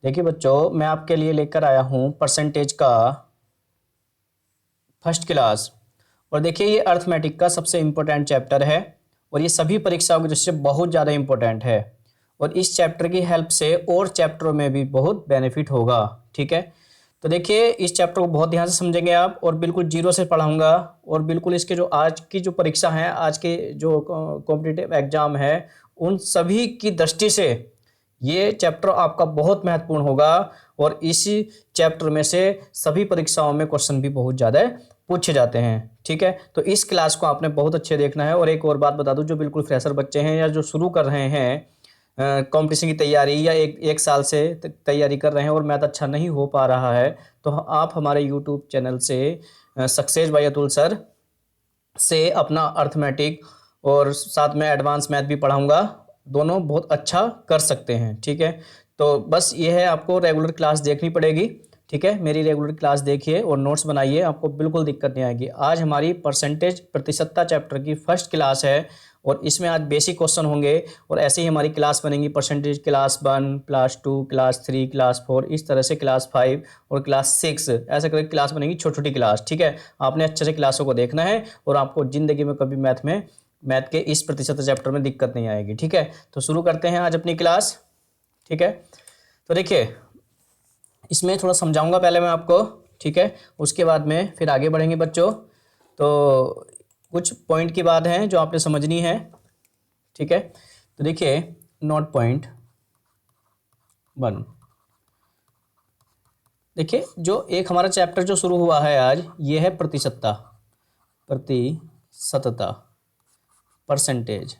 देखिए बच्चों, मैं आपके लिए लेकर आया हूँ परसेंटेज का फर्स्ट क्लास। और देखिए, ये अर्थमेटिक का सबसे इम्पोर्टेंट चैप्टर है और ये सभी परीक्षाओं की दृष्टि से बहुत ज़्यादा इम्पोर्टेंट है। और इस चैप्टर की हेल्प से और चैप्टरों में भी बहुत बेनिफिट होगा। ठीक है, तो देखिए इस चैप्टर को बहुत ध्यान से समझेंगे आप, और बिल्कुल जीरो से पढ़ाऊंगा। और बिल्कुल इसके जो आज की जो परीक्षा है, आज के जो कॉम्पिटिटिव एग्जाम है, उन सभी की दृष्टि से ये चैप्टर आपका बहुत महत्वपूर्ण होगा। और इसी चैप्टर में से सभी परीक्षाओं में क्वेश्चन भी बहुत ज़्यादा पूछे जाते हैं। ठीक है, तो इस क्लास को आपने बहुत अच्छे देखना है। और एक और बात बता दूं, जो बिल्कुल फ्रेशर बच्चे हैं या जो शुरू कर रहे हैं कंपटीशन की तैयारी, या एक साल से तैयारी कर रहे हैं और मैथ अच्छा नहीं हो पा रहा है, तो आप हमारे यूट्यूब चैनल से सक्सेस बाय अतुल सर से अपना अर्थमेटिक और साथ में एडवांस मैथ भी पढ़ाऊंगा, दोनों बहुत अच्छा कर सकते हैं। ठीक है, तो बस ये है, आपको रेगुलर क्लास देखनी पड़ेगी। ठीक है, मेरी रेगुलर क्लास देखिए और नोट्स बनाइए, आपको बिल्कुल दिक्कत नहीं आएगी। आज हमारी परसेंटेज प्रतिशतता चैप्टर की फर्स्ट क्लास है और इसमें आज बेसिक क्वेश्चन होंगे। और ऐसे ही हमारी क्लास बनेंगी, percentage class 1, class 2, class 3, class 4, इस तरह से क्लास 5 और क्लास 6, ऐसे करके क्लास बनेगी, छोटी छोटी क्लास। ठीक है, आपने अच्छे से क्लासों को देखना है और आपको ज़िंदगी में कभी मैथ के इस प्रतिशत चैप्टर में दिक्कत नहीं आएगी। ठीक है, तो शुरू करते हैं आज अपनी क्लास। ठीक है, तो देखिए इसमें थोड़ा समझाऊंगा पहले मैं आपको। ठीक है, उसके बाद में फिर आगे बढ़ेंगे बच्चों। तो कुछ पॉइंट की बात है जो आपने समझनी है। ठीक है, तो देखिए नोट पॉइंट 1। देखिए, जो एक हमारा चैप्टर जो शुरू हुआ है आज, ये है प्रतिशतता, परसेंटेज।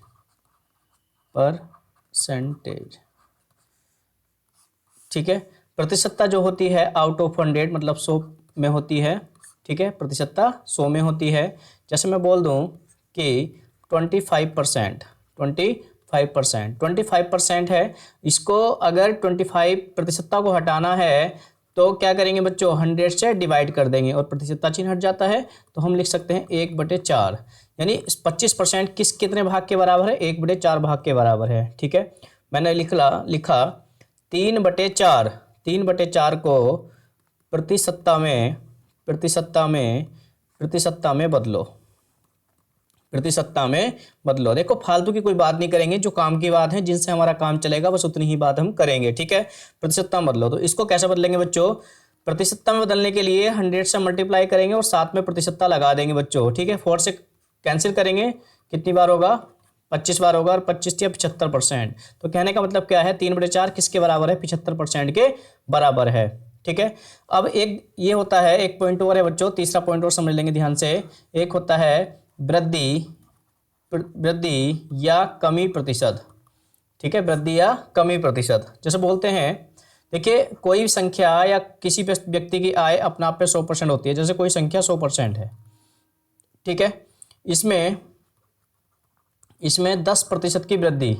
ठीक है, प्रतिशतता जो होती है आउट ऑफ 100, मतलब 100 में होती है। ठीक है, प्रतिशतता 100 में होती है। जैसे मैं बोल दूं कि 25%, 25% है, इसको अगर 25% को हटाना है तो क्या करेंगे बच्चों, 100 से डिवाइड कर देंगे और प्रतिशतता चिन्ह हट जाता है, तो हम लिख सकते हैं 1/4। यानी 25% कितने भाग के बराबर है, 1/4 भाग के बराबर है। ठीक है, मैंने लिखा 3/4, 3/4 को प्रतिशतता में बदलो, देखो फालतू की कोई बात नहीं करेंगे, जो काम की बात है, जिनसे हमारा काम चलेगा, बस उतनी ही बात हम करेंगे। ठीक है, प्रतिशतता में बदलो, तो इसको कैसे बदलेंगे बच्चों, प्रतिशतता में बदलने के लिए 100 से मल्टीप्लाई करेंगे और साथ में प्रतिशतता लगा देंगे बच्चों। ठीक है, 4 से कैंसिल करेंगे, कितनी बार होगा, 25 बार होगा, और 25 या 75%। तो कहने का मतलब क्या है, 3/4 किसके बराबर है, 75% के बराबर है। ठीक है, अब एक ये होता है, एक पॉइंट और है बच्चों, तीसरा पॉइंट और समझ लेंगे ध्यान से। एक होता है वृद्धि या कमी प्रतिशत। ठीक है, वृद्धि या कमी प्रतिशत, जैसे बोलते हैं, देखिए कोई भी संख्या या किसी व्यक्ति की आय अपने आप पे 100% होती है। जैसे कोई संख्या 100% है, ठीक है, इसमें 10% की वृद्धि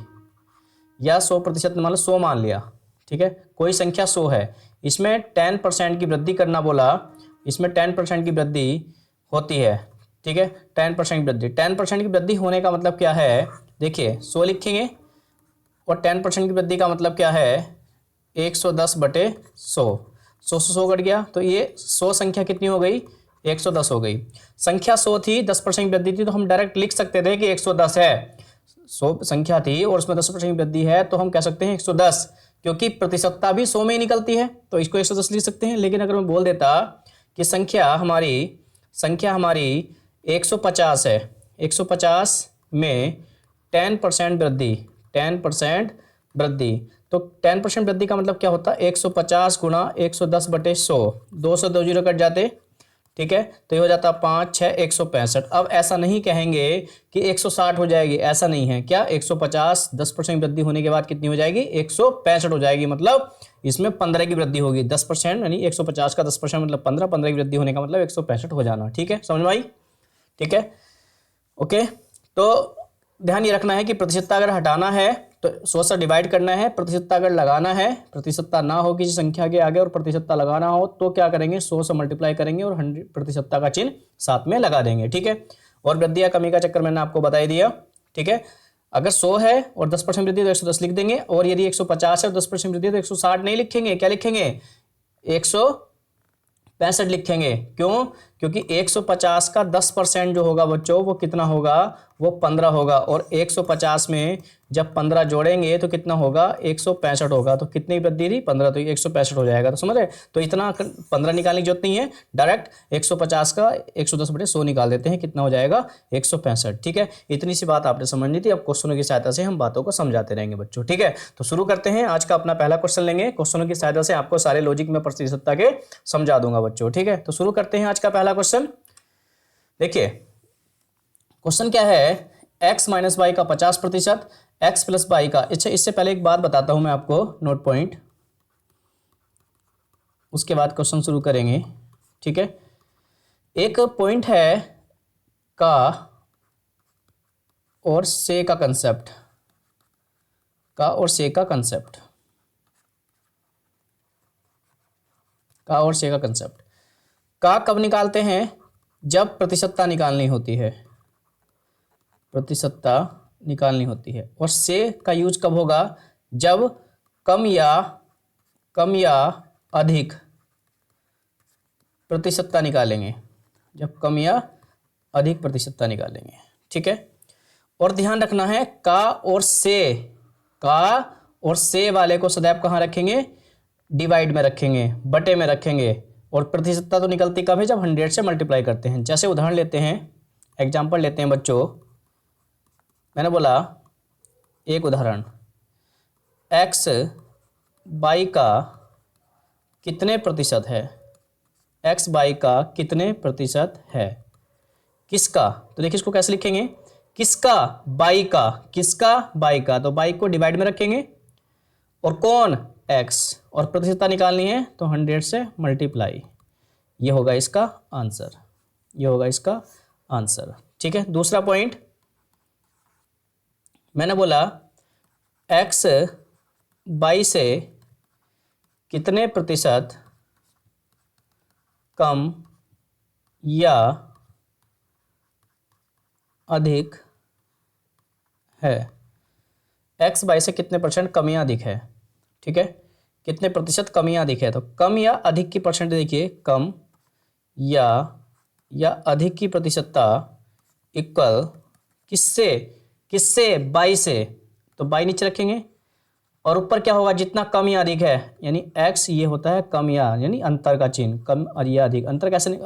या 100%, मतलब 100 मान लिया। ठीक है, कोई संख्या 100 है, इसमें 10% की वृद्धि करना बोला, इसमें 10% की वृद्धि होती है। ठीक है, 10% की वृद्धि होने का मतलब क्या है, देखिए 100 लिखेंगे और 10% की वृद्धि का मतलब क्या है, 110/100, 100 से 100 कट गया, तो ये 100 संख्या कितनी हो गई, 110 हो गई। संख्या 100 थी, 10% की वृद्धि थी, तो हम डायरेक्ट लिख सकते थे कि 110 है। 100 संख्या थी और उसमें 10% की वृद्धि है, तो हम कह सकते हैं 110, क्योंकि प्रतिशतता भी 100 में ही निकलती है, तो इसको 110 लिख सकते हैं। लेकिन अगर मैं बोल देता कि संख्या हमारी 150 है, 150 में 10% वृद्धि, 10% वृद्धि, तो 10% वृद्धि का मतलब क्या होता है, 150 गुणा 110/100, 2 से 2 जीरो कट जाते। ठीक है, तो ये हो जाता 5, 6, 165। अब ऐसा नहीं कहेंगे कि 160 हो जाएगी, ऐसा नहीं है। क्या 150 10% वृद्धि होने के बाद कितनी हो जाएगी, 165 हो जाएगी। मतलब इसमें 15 की वृद्धि होगी, 10%, यानी 150 का 10% मतलब 15 की वृद्धि होने का मतलब 165 हो जाना। ठीक है, समझ में आई। ठीक है, ओके, तो ध्यान ये रखना है कि प्रतिशतता अगर हटाना है तो 100 से डिवाइड करना है, प्रतिशतता अगर लगाना है, प्रतिशतता ना हो किसी संख्या के आगे और प्रतिशतता लगाना हो, तो क्या करेंगे, 100 से मल्टीप्लाई करेंगे और 100 प्रतिशतता का चिन्ह साथ में लगा देंगे। ठीक है, और वृद्धि या कमी का चक्कर मैंने आपको बता ही दिया। ठीक है, अगर 100 है और 10% वृद्धि तो 110 लिख देंगे, और यदि 150 है और 10% वृद्धि तो 160 नहीं लिखेंगे, क्या लिखेंगे? 165 लिखेंगे। क्यों? क्योंकि 150 का 10% जो होगा बच्चों वो कितना होगा? वो 15 होगा, और 150 में जब 15 जोड़ेंगे तो कितना होगा? 165 होगा। तो कितनी वृद्धि थी? 15, तो 165 हो जाएगा। तो समझ रहे? तो इतना 15 निकालने की जरूरत नहीं है, डायरेक्ट 150 का 110/100 निकाल देते हैं, कितना हो जाएगा? 165। ठीक है, इतनी सी बात आपने समझनी थी। अब क्वेश्चनों की सहायता से हम बातों को समझाते रहेंगे बच्चों। ठीक है, तो शुरू करते हैं। आज का अपना पहला क्वेश्चन लेंगे, क्वेश्चनों की सहायता से आपको सारे लॉजिक में प्रतिशतता के समझा दूंगा बच्चों। ठीक है, तो शुरू करते हैं आज का पहला क्वेश्चन। देखिए क्वेश्चन क्या है, x माइनस वाई का 50%, x प्लस वाई का। अच्छा, इससे पहले एक बात बताता हूं मैं आपको, नोट पॉइंट, उसके बाद क्वेश्चन शुरू करेंगे। ठीक है, एक पॉइंट है का और से का कंसेप्ट, का और से का कंसेप्ट, का और से का कंसेप्ट। का कब निकालते हैं? जब प्रतिशतता निकालनी होती है, प्रतिशतता निकालनी होती है। और से का यूज कब होगा? जब कम या अधिक प्रतिशतता निकालेंगे, जब कम या अधिक प्रतिशतता निकालेंगे। ठीक है, और ध्यान रखना है का और से वाले को सदैव कहाँ रखेंगे? डिवाइड में रखेंगे, बटे में रखेंगे। और प्रतिशतता तो निकलती कब है? जब 100 से मल्टीप्लाई करते हैं। जैसे उदाहरण लेते हैं, एग्जाम्पल लेते हैं बच्चों। मैंने बोला एक उदाहरण, x बाई का कितने प्रतिशत है? x बाई का कितने प्रतिशत है? किसका? तो देखिए इसको कैसे लिखेंगे, किसका? बाई का। किसका? बाई का। तो बाई को डिवाइड में रखेंगे, और कौन? x, और प्रतिशतता निकालनी है तो 100 से मल्टीप्लाई। ये होगा इसका आंसर, ये होगा इसका आंसर। ठीक है, दूसरा पॉइंट मैंने बोला x बाई से कितने प्रतिशत कम या अधिक है? x बाई से कितने % कम या अधिक है? ठीक है, कितने प्रतिशत कम या अधिक है? तो कम या अधिक की परसेंट देखिए, कम या अधिक की प्रतिशतता इक्वल किससे? किससे? बाई से। तो बाई नीचे रखेंगे, और ऊपर क्या होगा? जितना कम या अधिक है, यानी x ये होता है कम या, यानी अंतर का चिन्ह, कम और या अधिक। अंतर कैसे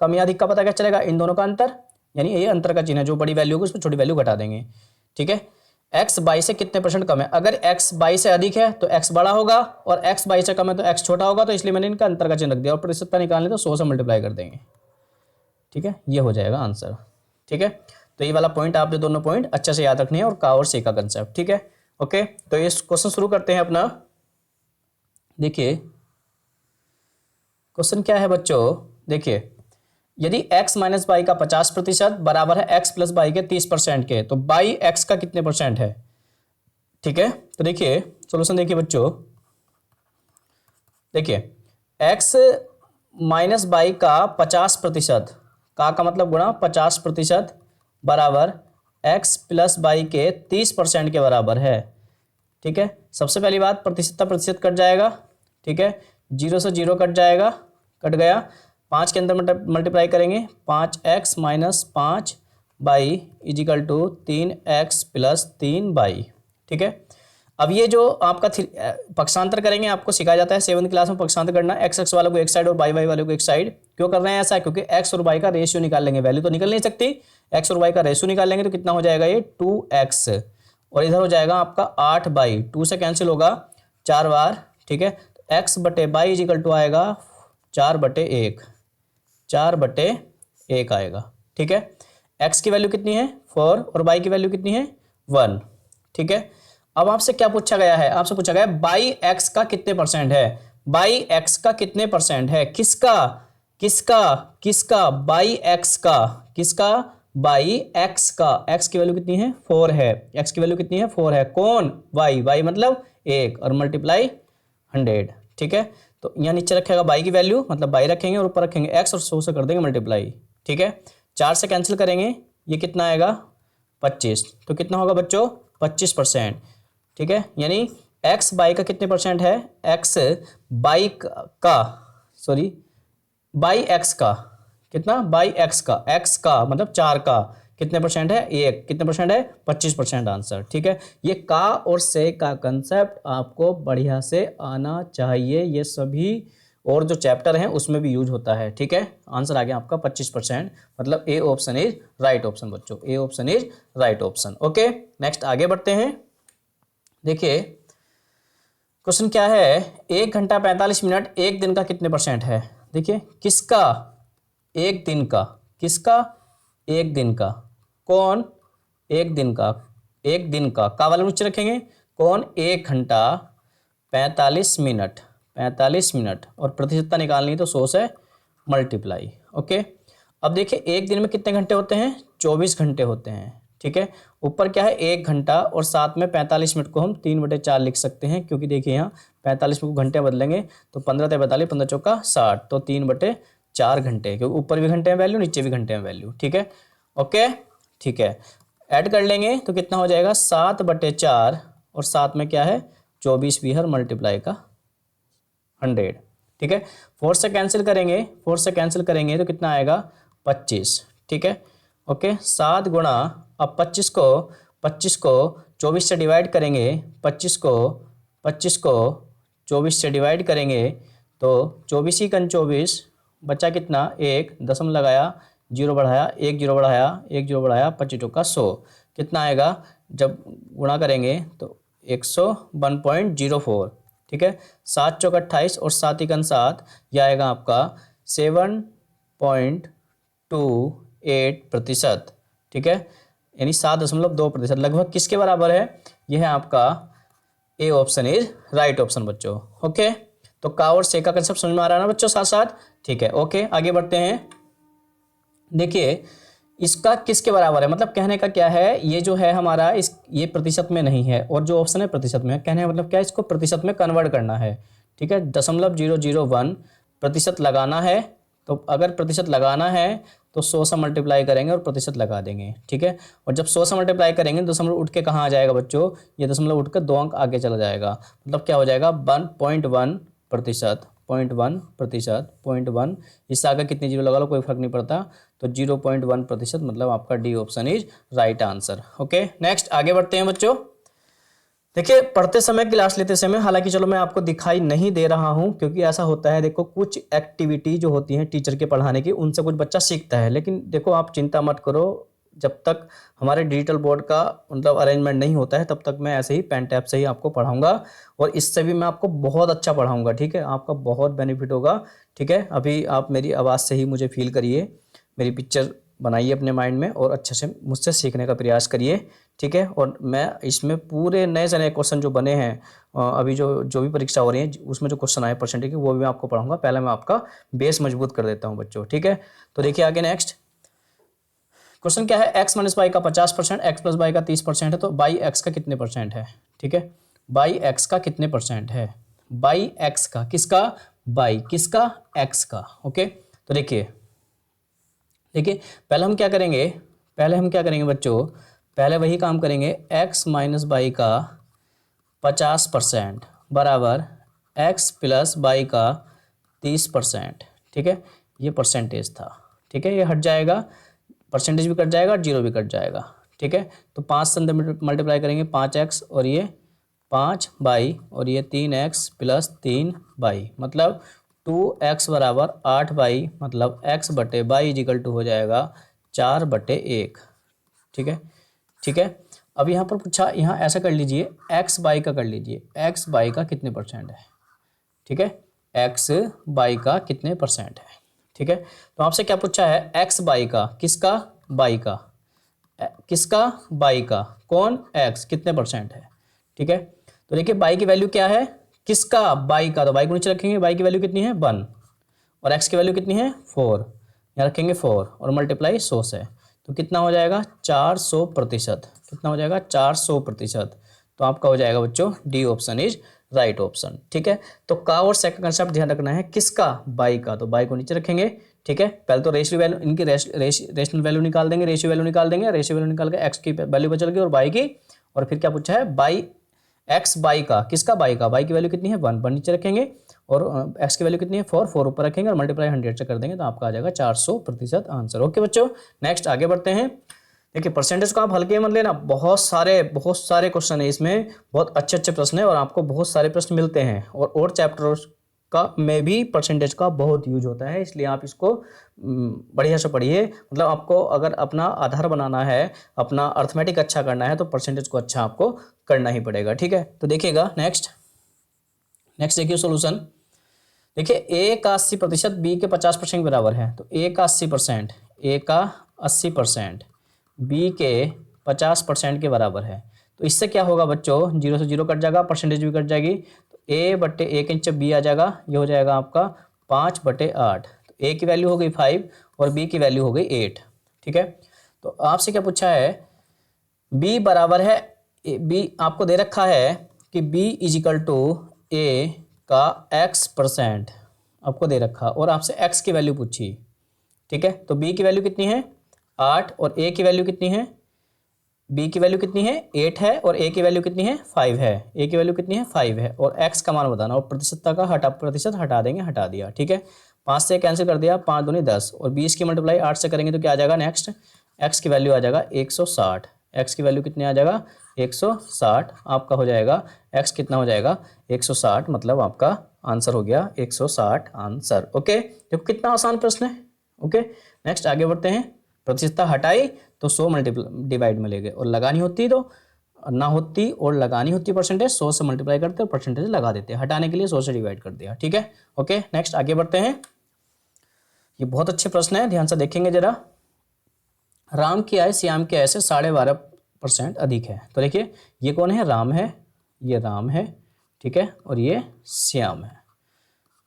कम या अधिक का पता क्या चलेगा? इन दोनों का अंतर, यानी ये अंतर का चिन्ह है। जो बड़ी वैल्यू होगी उसमें छोटी वैल्यू घटा देंगे। ठीक है, x बाई से कितने % कम है? अगर x बाई से अधिक है तो x बड़ा होगा, और x बाई से कम है तो x छोटा होगा। तो इसलिए मैंने इनका अंतर का चिन्ह रख दिया, और प्रतिशतता निकालने तो 100 से मल्टीप्लाई कर देंगे। ठीक है, ये हो जाएगा आंसर। ठीक है, तो ये वाला पॉइंट आपने दोनों पॉइंट अच्छे से याद रखने हैं, और का और से का कंसेप्ट। ठीक है, ओके, तो ये क्वेश्चन शुरू करते हैं अपना। देखिए क्वेश्चन क्या है बच्चों, देखिए यदि x माइनस बाई का 50% बराबर है x प्लस बाई के 30% के, तो बाई x का कितने % है? ठीक है, तो देखिए सोल्यूशन देखिए बच्चों, देखिए x माइनस बाई का 50%, का मतलब गुणा 50% बराबर x प्लस बाई के 30% के बराबर है। ठीक है, सबसे पहली बात प्रतिशतता प्रतिशत कट जाएगा। ठीक है, 0 से 0 कट जाएगा, कट गया। 5 के अंदर मल्टीप्लाई करेंगे, 5x minus 5 by equal to 3x plus 3 by. ठीक है, अब ये जो आपका पक्षांतर करेंगे, आपको सिखाया जाता है 7th क्लास में पक्षांतर करना। x वालों को एक साइड और y वालों को एक साइड। क्यों कर रहे हैं ऐसा? क्योंकि x और y का रेशियो निकाल लेंगे, वैल्यू तो निकल नहीं सकती। x और y का रेशियो निकाल लेंगे तो कितना हो जाएगा? ये 2x, और इधर हो जाएगा आपका 8 बाई, 2 से कैंसिल होगा 4 बार। ठीक है, तो x बटे बाई इजिकल टू आएगा 4/1, 4/1 आएगा। ठीक है, x की वैल्यू कितनी है? 4, और y की वैल्यू कितनी है? 1। ठीक है, अब आपसे क्या पूछा गया है? आपसे पूछा गया बाई x का कितने % है? बाई x का कितने % है? किसका? किसका? किसका? बाई x का। किसका? बाई x का। x की वैल्यू कितनी है? 4 है। x की वैल्यू कितनी है? 4 है। कौन? y मतलब 1, और मल्टीप्लाई 100। ठीक है, तो यहाँ नीचे रखेगा बाई की वैल्यू, मतलब बाई रखेंगे, और ऊपर रखेंगे x, और 100 से कर देंगे मल्टीप्लाई। ठीक है, 4 से कैंसिल करेंगे, ये कितना आएगा? 25। तो कितना होगा बच्चों? 25%। ठीक है, यानी x बाई का कितने परसेंट है, x बाई का सॉरी बाई x का कितना, बाई x का, x का मतलब 4 का कितने परसेंट है, 1 कितने परसेंट है, 25% आंसर। ठीक है, ये का और से का कंसेप्ट आपको बढ़िया से आना चाहिए, ये सभी और जो चैप्टर हैं उसमें भी यूज होता है। ठीक है, आंसर आ गया आपका 25%, मतलब A option is right option बच्चों, A option is right option. Okay, next आगे बढ़ते हैं। देखिए क्वेश्चन क्या है, 1 घंटा 45 मिनट एक दिन का कितने परसेंट है। देखिए किसका, एक दिन का, किसका, एक दिन का, कौन, एक दिन का, एक दिन का वाले नीचे रखेंगे, कौन 1 घंटा 45 मिनट, 45 मिनट और प्रतिशतता निकालनी है तो 100 से मल्टीप्लाई। ओके, अब देखिए एक दिन में कितने घंटे होते हैं, 24 घंटे होते हैं। ठीक है, ऊपर क्या है 1 घंटा और साथ में 45 मिनट को हम 3/4 लिख सकते हैं, क्योंकि देखिए यहाँ 45 मिनट को घंटे बदलेंगे तो 15 × 45 15 चौका 60, तो 3/4 घंटे, क्योंकि ऊपर भी घंटे में वैल्यू नीचे भी घंटे में वैल्यू। ठीक है, ओके ठीक है, ऐड कर लेंगे तो कितना हो जाएगा 7/4 और साथ में क्या है 24 भी हर मल्टीप्लाई का 100। ठीक है, 4 से कैंसिल करेंगे, 4 से कैंसिल करेंगे तो कितना आएगा 25। ठीक है, ओके 7 गुणा, अब 25 को 24 से डिवाइड करेंगे, 25 को 24 से डिवाइड करेंगे तो 24 ही 24 बचा कितना, 1 दशम लगाया, 0 बढ़ाया, 1 0 बढ़ाया, 1 0 बढ़ाया, 25 चौका 100, कितना आएगा जब गुणा करेंगे तो 101.04। ठीक है, 7 चौका 28 और 7 × 7 यह आएगा आपका 7.28%। ठीक है, यानी 7.2% लगभग किसके बराबर है, यह है आपका ए ऑप्शन इज राइट ऑप्शन बच्चों। ओके, तो का और से का कंसेप्ट समझ में आ रहा है ना बच्चों साथ साथ। ठीक है, ओके आगे बढ़ते हैं। देखिए इसका किसके बराबर है, मतलब कहने का क्या है, ये जो है हमारा ये प्रतिशत में नहीं है और जो ऑप्शन है प्रतिशत में है। कहने का मतलब क्या है, इसको प्रतिशत में कन्वर्ट करना है। ठीक है, 0.001 प्रतिशत लगाना है, तो अगर प्रतिशत लगाना है तो 100 से मल्टीप्लाई करेंगे और प्रतिशत लगा देंगे। ठीक है, और जब 100 से मल्टीप्लाई करेंगे दशमलव उठ के कहाँ आ जाएगा बच्चों, ये दशमलव उठ कर 2 अंक आगे चला जाएगा, मतलब क्या हो जाएगा 1.1%, 0.1%, इससे आगे कितनी जीरो लगा लो कोई फर्क नहीं पड़ता, तो 0.1% मतलब आपका D option is right answer. Okay, next आगे बढ़ते हैं बच्चों। देखिए पढ़ते समय क्लास लेते समय, हालांकि चलो मैं आपको दिखाई नहीं दे रहा हूं क्योंकि ऐसा होता है, देखो कुछ एक्टिविटी जो होती है टीचर के पढ़ाने की उनसे कुछ बच्चा सीखता है, लेकिन देखो आप चिंता मत करो, जब तक हमारे डिजिटल बोर्ड का मतलब अरेंजमेंट नहीं होता है तब तक मैं ऐसे ही पेन टैब से ही आपको पढ़ाऊंगा और इससे भी मैं आपको बहुत अच्छा पढ़ाऊंगा। ठीक है, आपका बहुत बेनिफिट होगा। ठीक है, अभी आप मेरी आवाज़ से ही मुझे फील करिए, मेरी पिक्चर बनाइए अपने माइंड में और अच्छे से मुझसे सीखने का प्रयास करिए। ठीक है, और मैं इसमें पूरे नए से नए क्वेश्चन जो बने हैं अभी जो भी परीक्षा हो रही है उसमें जो क्वेश्चन आए परसेंटेज के वो भी मैं आपको पढ़ाऊंगा। पहले मैं आपका बेस मजबूत कर देता हूं बच्चों। ठीक है, तो देखिए आगे नेक्स्ट क्वेश्चन क्या है, x माइनस बाई का 50%, x प्लस बाई का 30% है, तो बाई एक्स का कितने परसेंट है। ठीक है, बाई एक्स का कितने परसेंट है, बाई एक्स का, किसका, बाई किसका, x का। ओके, तो देखिए पहले हम क्या करेंगे बच्चों, पहले वही काम करेंगे, x माइनस बाई का 50% बराबर x प्लस बाई का 30%। ठीक है, ये परसेंटेज था। ठीक है, ये हट जाएगा, परसेंटेज भी कट जाएगा और जीरो भी कट जाएगा। ठीक है, तो 5 से अंदर मल्टीप्लाई करेंगे 5x और ये 5 बाई और ये 3x प्लस 3 बाई, मतलब 2x बराबर 8 बाई, मतलब x बटे बाई इजिकल टू हो जाएगा 4/1। ठीक है, ठीक है, अब यहाँ पर पूछा, यहाँ ऐसा कर लीजिए x बाई का कर लीजिए, x बाई का कितने परसेंट है। ठीक है, x बाई का कितने परसेंट है। ठीक है, तो आपसे क्या पूछा है, x बाई का, किसका, बाई का, किसका, बाई का, कौन, x कितने परसेंट है। ठीक है, तो देखिए बाई की वैल्यू क्या है, किसका, बाई का, तो बाई को नीचे रखेंगे, बाई की वैल्यू कितनी है 1 और x की वैल्यू कितनी है 4, यहाँ रखेंगे 4 और मल्टीप्लाई 100 से, तो कितना हो जाएगा 400%, कितना हो जाएगा 400%, तो आपका हो जाएगा बच्चों D option is right option. ठीक है, तो का और सेक का कंसेप्ट ध्यान रखना है, किसका, बाई का, तो बाई को नीचे रखेंगे। ठीक है, पहले तो रेशियो वैल्यू इनकी रेशनल वैल्यू निकाल देंगे, रेशियो वैल्यू निकाल देंगे, रेशियो वैल्यू निकाल के एक्स की वैल्यू बचल गई और बाई की और फिर क्या पूछा है, बाई एक्स बाई का, किसका बाई का, बाई की वैल्यू कितनी है 1, 1 नीचे रखेंगे और एक्स की वैल्यू कितनी है 4, 4 ऊपर रखेंगे और मल्टीप्लाई 100 से कर देंगे तो आपका आ जाएगा 400% आंसर। ओके बच्चों, नेक्स्ट आगे बढ़ते हैं। देखिए परसेंटेज को आप हल्के मत लेना, बहुत सारे क्वेश्चन है इसमें, बहुत अच्छे प्रश्न है और आपको बहुत सारे प्रश्न मिलते हैं और चैप्टर का में भी परसेंटेज का बहुत यूज होता है, इसलिए आप इसको बढ़िया से पढ़िए। मतलब आपको अगर अपना आधार बनाना है, अपना अर्थमेटिक अच्छा करना है तो परसेंटेज को अच्छा आपको करना ही पड़ेगा। ठीक है, तो देखिएगा नेक्स्ट देखिए सॉल्यूशन। देखिए ए का 80% बी के 50% के बराबर है, तो ए का 80%, ए का 80% बी के 50% के बराबर है। तो इससे क्या होगा बच्चों, 0 से 0 कट जाएगा, परसेंटेज भी कट जाएगी, तो ए बटे ए के नीचे बी आ जाएगा, ये हो जाएगा आपका 5/8। तो ए की वैल्यू हो गई 5 और बी की वैल्यू हो गई 8। ठीक है, तो आपसे क्या पूछा है, बी बराबर है, बी आपको दे रखा है कि बी इज इक्वल टू ए का x% आपको दे रखा और आपसे x की वैल्यू पूछी। ठीक है, तो b की वैल्यू कितनी है 8 और a की वैल्यू कितनी है, b की वैल्यू कितनी है 8 है और a की वैल्यू कितनी है 5 है, a की वैल्यू कितनी है 5 है और x का मान बताना और प्रतिशतता का प्रतिशत हटा देंगे, हटा दिया। ठीक है, 5 से कैंसिल कर दिया, 5 दूनी 10 और 20 की मल्टीप्लाई 8 से करेंगे तो क्या आ जाएगा, नेक्स्ट x की वैल्यू आ जाएगा 160, x की वैल्यू कितनी आ जाएगा 160, आपका हो जाएगा x कितना हो जाएगा 160, मतलब आपका आंसर हो गया 160 आंसर। ओके, देखो कितना आसान प्रश्न है। ओके, नेक्स्ट आगे बढ़ते हैं। प्रतिशतता हटाई तो 100 डिवाइड में ले गए और लगानी होती तो ना होती और लगानी होती परसेंटेज 100 से मल्टीप्लाई करते और परसेंटेज लगा देते, हटाने के लिए 100 से डिवाइड कर दिया। ठीक है, ओके नेक्स्ट आगे बढ़ते हैं। ये बहुत अच्छे प्रश्न है, ध्यान से देखेंगे जरा। राम की आय श्याम की आय से 12.5% अधिक है, तो देखिए ये कौन है, राम है, ये राम है, ठीक है, और ये श्याम है।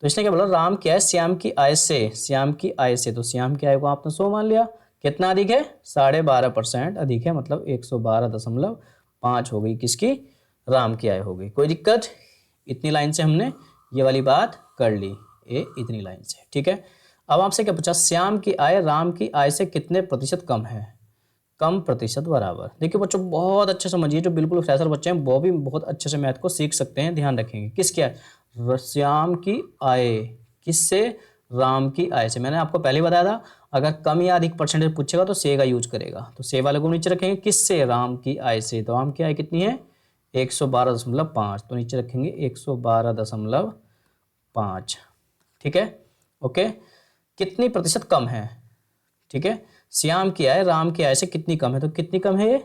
तो इसने क्या बोला, राम की आय श्याम की आय से, श्याम की आय से, तो श्याम की आय को आपने 100 मान लिया, कितना अधिक है 12.5% अधिक है, मतलब 112.5 हो गई किसकी, राम की आय हो गई। कोई दिक्कत, इतनी लाइन से हमने ये वाली बात कर ली, ये इतनी लाइन से। ठीक है, अब आपसे क्या पूछा, श्याम की आय राम की आय से कितने प्रतिशत कम है, कम प्रतिशत बराबर। देखिए बच्चों बहुत अच्छे समझिए, जो बिल्कुल फ्रेशर बच्चे हैं वो भी बहुत अच्छे से मैथ को सीख सकते हैं, ध्यान रखेंगे। किसकी आय, श्याम की आय किससे, राम की आय से। मैंने आपको पहले बताया था अगर कम या अधिक परसेंटेज पूछेगा तो से का यूज करेगा, तो से वाले को नीचे रखेंगे, किससे, राम की आय से। तो राम की आय कितनी है 112.5, तो नीचे रखेंगे 112.5। ठीक है, ओके, कितनी प्रतिशत कम है, ठीक है, श्याम की आय राम की आय से कितनी कम है, तो कितनी कम है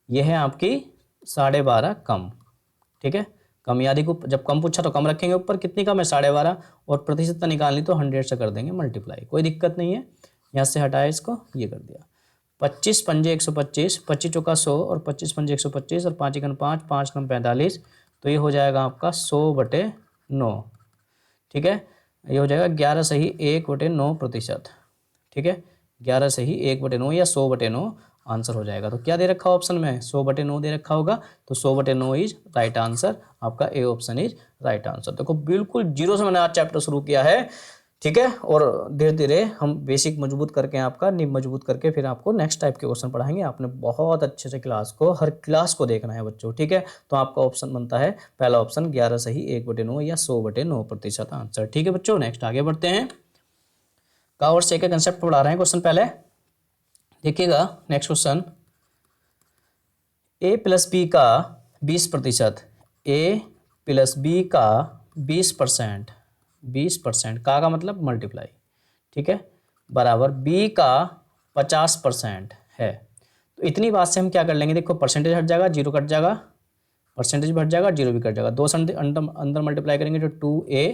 ये है आपकी 12.5 कम। ठीक है, कम या अधिक, जब कम पूछा तो कम रखेंगे ऊपर, कितनी कम है 12.5 और प्रतिशतता निकालनी तो 100 से कर देंगे मल्टीप्लाई, कोई दिक्कत नहीं है। यहाँ से हटाया इसको, ये कर दिया, 25 पंजे 125, 25 चौका 100 और 25 पंजे 125 और 5 एकम 5, 5 कम 45, तो ये हो जाएगा आपका 100/9। ठीक है, ये हो जाएगा 11 सही 1/9%। ठीक है, 11 सही 1/9 या 100/9 आंसर हो जाएगा। तो क्या दे रखा ऑप्शन में 100/9 दे रखा होगा, तो 100/9 इज राइट आंसर, आपका ए ऑप्शन इज राइट आंसर। देखो बिल्कुल जीरो से मैंने आज चैप्टर शुरू किया है। ठीक है, और धीरे धीरे हम बेसिक मजबूत करके, आपका नींव मजबूत करके फिर आपको नेक्स्ट टाइप के क्वेश्चन पढ़ाएंगे। आपने बहुत अच्छे से क्लास को, हर क्लास को देखना है बच्चों। ठीक है, तो आपका ऑप्शन बनता है पहला ऑप्शन 11 सही 1/9 या 100/9% आंसर। ठीक है बच्चों, नेक्स्ट आगे बढ़ते हैं। का और से के कंसेप्ट पढ़ा रहे हैं क्वेश्चन पहले देखिएगा। Next question, a plus B का 20%, a प्लस बी का 20%, 20% का मतलब मल्टीप्लाई, ठीक है, बराबर b का 50% है। तो इतनी बात से हम क्या कर लेंगे, देखो परसेंटेज हट जाएगा, जीरो कट जाएगा, परसेंटेज भी हट जाएगा, जीरो भी कट जाएगा, दो अंदर मल्टीप्लाई करेंगे तो 2a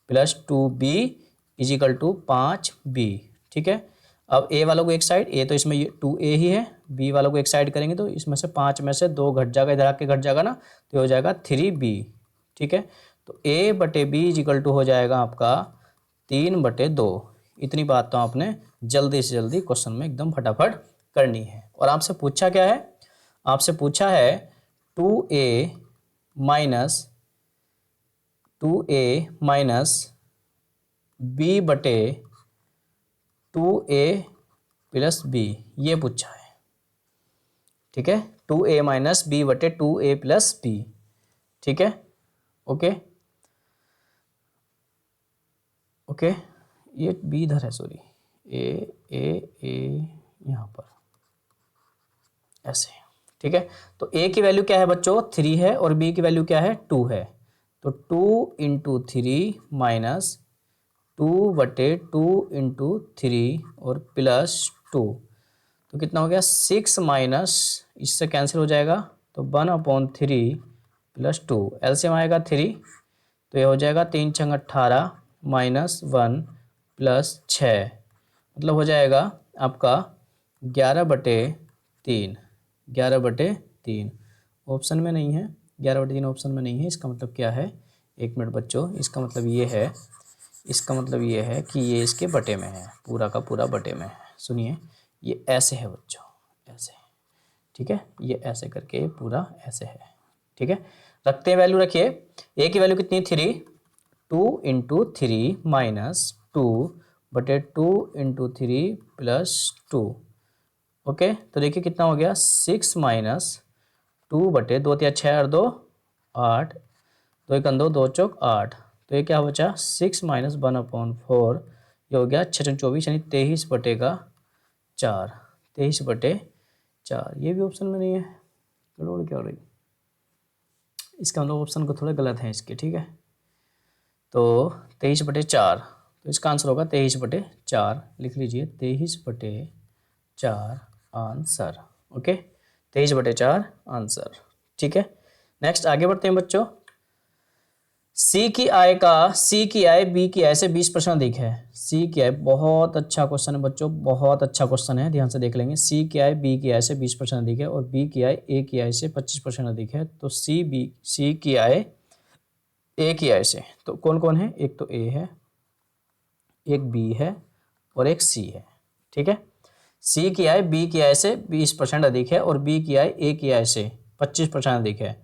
plus 2b is equal to 5b। ठीक है, अब a वालों को एक साइड, a तो इसमें 2a ही है, b वालों को एक साइड करेंगे तो इसमें से 5 में से 2 घट जाएगा, इधर आके घट जाएगा ना, तो हो जाएगा 3b। ठीक है, तो a/b इज इक्वल टू हो जाएगा आपका 3/2। इतनी बात तो आपने जल्दी से जल्दी क्वेश्चन में एकदम फटाफट करनी है। और आपसे पूछा क्या है, आपसे पूछा है 2a minus b/2a plus b, ये पूछा है। ठीक है, 2a माइनस बी बटे 2a प्लस बी। ठीक है, ओके ओके, ये बी इधर है, सॉरी, ए यहाँ पर ऐसे। ठीक है, तो a की वैल्यू क्या है बच्चों, 3 है, और b की वैल्यू क्या है, 2 है। तो 2 इंटू 3 माइनस 2 बटे 2 इंटू 3 और प्लस 2, तो कितना हो गया 6 माइनस, इससे कैंसिल हो जाएगा, तो 1/3 प्लस 2, एलसीएम आएगा 3, तो ये हो जाएगा 3 छंग 18 माइनस 1 प्लस 6, मतलब हो जाएगा आपका 11/3, 11/3 ऑप्शन में नहीं है, 11/3 ऑप्शन में नहीं है। इसका मतलब क्या है, एक मिनट बच्चों, इसका मतलब ये है, इसका मतलब ये है कि ये इसके बटे में है, पूरा का पूरा बटे में है। सुनिए, ये ऐसे है बच्चों, ऐसे, ठीक है, ये ऐसे करके पूरा ऐसे है। ठीक है, रखते हैं वैल्यू, रखिए ए की वैल्यू कितनी, 3, 2 इंटू 3 माइनस 2 बटे 2 इंटू 3 प्लस 2। ओके, तो देखिए कितना हो गया, 6 माइनस 2 बटे 2 या 6 और 2 8, 2 1 2 2 चौक 8, तो ये क्या बचा 6 माइनस 1/4, ये हो गया 6 24, यानी 23/4, 23/4। ये भी ऑप्शन में नहीं है, गड़बड़ क्या हो रही, इसका मतलब ऑप्शन को थोड़ा गलत है इसके। ठीक है, तो 23/4, तो इसका आंसर होगा 23/4, लिख लीजिए 23/4 आंसर। Okay, 23/4 answer. ठीक है, नेक्स्ट आगे बढ़ते हैं बच्चों। सी की आय बी की आय से 20% अधिक है। सी की आय, बहुत अच्छा क्वेश्चन है बच्चों, बहुत अच्छा क्वेश्चन है, ध्यान से देख लेंगे। सी की आय बी की आय से 20% अधिक है और बी की आय ए की आय से 25% अधिक है। तो सी की आय ए की आय से, तो कौन कौन है, एक तो ए है, एक बी है और एक सी है। ठीक है, सी की आय बी की आय से 20% अधिक है और बी की आय ए की आय से 25% अधिक है,